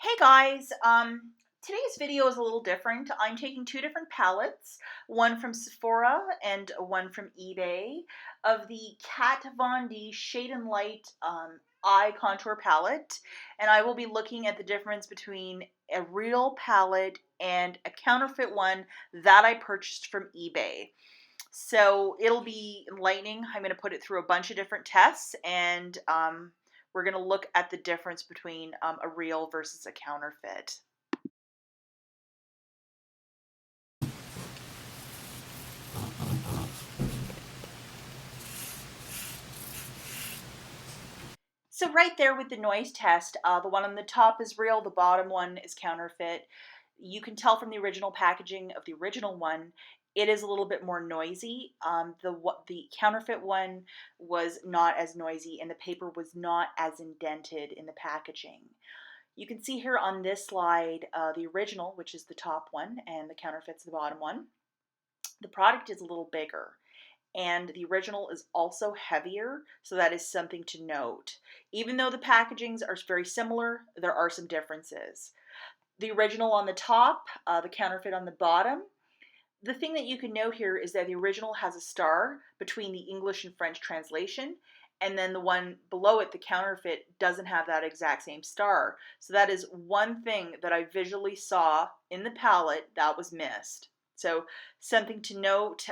Hey guys, today's video is a little different. I'm taking two different palettes, one from Sephora and one from eBay, of the Kat Von D Shade and Light Eye Contour Palette, and I will be looking at the difference between a real palette and a counterfeit one that I purchased from eBay. So it'll be enlightening. I'm going to put it through a bunch of different tests, and we're going to look at the difference between a real versus a counterfeit. So right there with the noise test, the one on the top is real, the bottom one is counterfeit. You can tell from the original packaging of the original one, it is a little bit more noisy. The counterfeit one was not as noisy, and the paper was not as indented in the packaging. You can see here on this slide the original, which is the top one, and the counterfeit's the bottom one. The product is a little bigger, and the original is also heavier, so that is something to note. Even though the packagings are very similar, there are some differences. The original on the top, the counterfeit on the bottom. The thing that you can note here is that the original has a star between the English and French translation, and then the one below it, the counterfeit, doesn't have that exact same star. So that is one thing that I visually saw in the palette that was missed. So something to note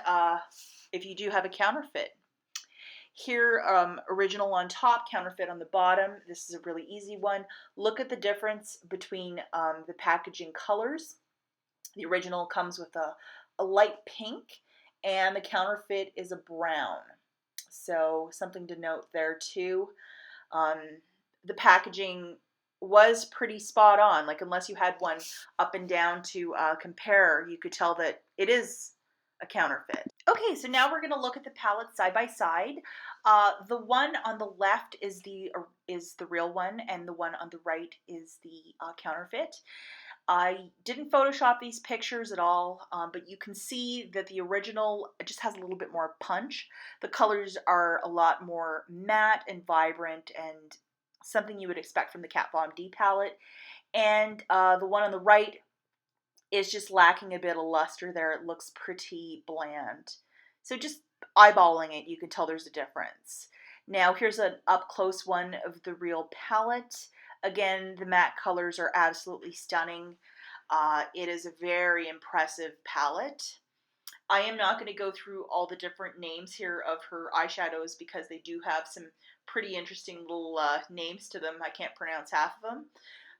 if you do have a counterfeit. Here, original on top, counterfeit on the bottom. This is a really easy one. Look at the difference between the packaging colors. The original comes with a light pink, and the counterfeit is a brown. So something to note there too. The packaging was pretty spot on. Like, unless you had one up and down to compare, you could tell that it is a counterfeit. Okay, so now we're going to look at the palettes side by side. The one on the left is the real one, and the one on the right is the counterfeit. I didn't Photoshop these pictures at all, but you can see that the original just has a little bit more punch. The colors are a lot more matte and vibrant, and something you would expect from the Kat Von D palette. And the one on the right is just lacking a bit of luster there. It looks pretty bland. So just eyeballing it, you can tell there's a difference. Now here's an up-close one of the real palette. Again, the matte colors are absolutely stunning. It is a very impressive palette. I am not going to go through all the different names here of her eyeshadows because they do have some pretty interesting little names to them. I can't pronounce half of them.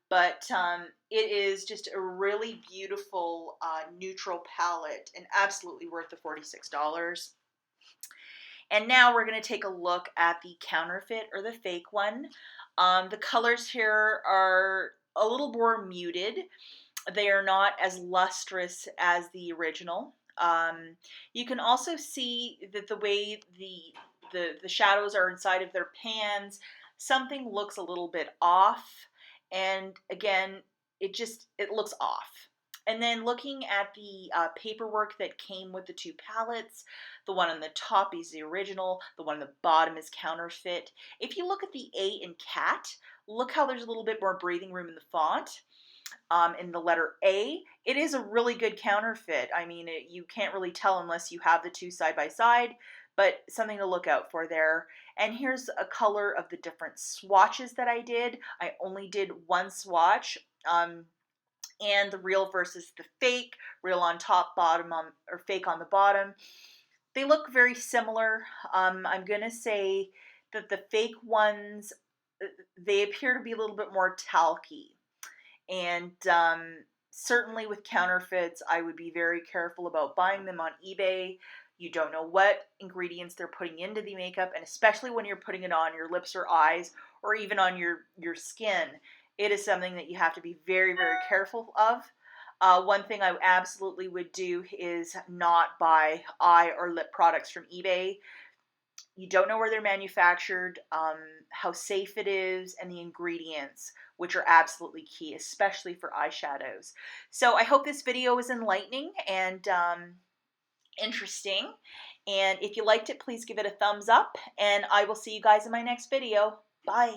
But it is just a really beautiful neutral palette and absolutely worth the $46. And now we're going to take a look at the counterfeit or the fake one. The colors here are a little more muted. They are not as lustrous as the original. You can also see that the way the shadows are inside of their pans, something looks a little bit off. And again, it looks off. And then looking at the paperwork that came with the two palettes, the one on the top is the original, the one on the bottom is counterfeit. If you look at the A in cat, look how there's a little bit more breathing room in the font. In the letter A, it is a really good counterfeit. I mean, you can't really tell unless you have the two side by side, but something to look out for there. And here's a color of the different swatches that I did. I only did one swatch. And the real versus the fake, real on top, bottom on, or fake on the bottom. They look very similar. I'm going to say that the fake ones, they appear to be a little bit more talky. And certainly with counterfeits, I would be very careful about buying them on eBay. You don't know what ingredients they're putting into the makeup, and especially when you're putting it on your lips or eyes, or even on your skin. It is something that you have to be very, very careful of. One thing I absolutely would do is not buy eye or lip products from eBay. You don't know where they're manufactured, how safe it is, and the ingredients, which are absolutely key, especially for eyeshadows. So I hope this video was enlightening and interesting. And if you liked it, please give it a thumbs up, and I will see you guys in my next video. Bye.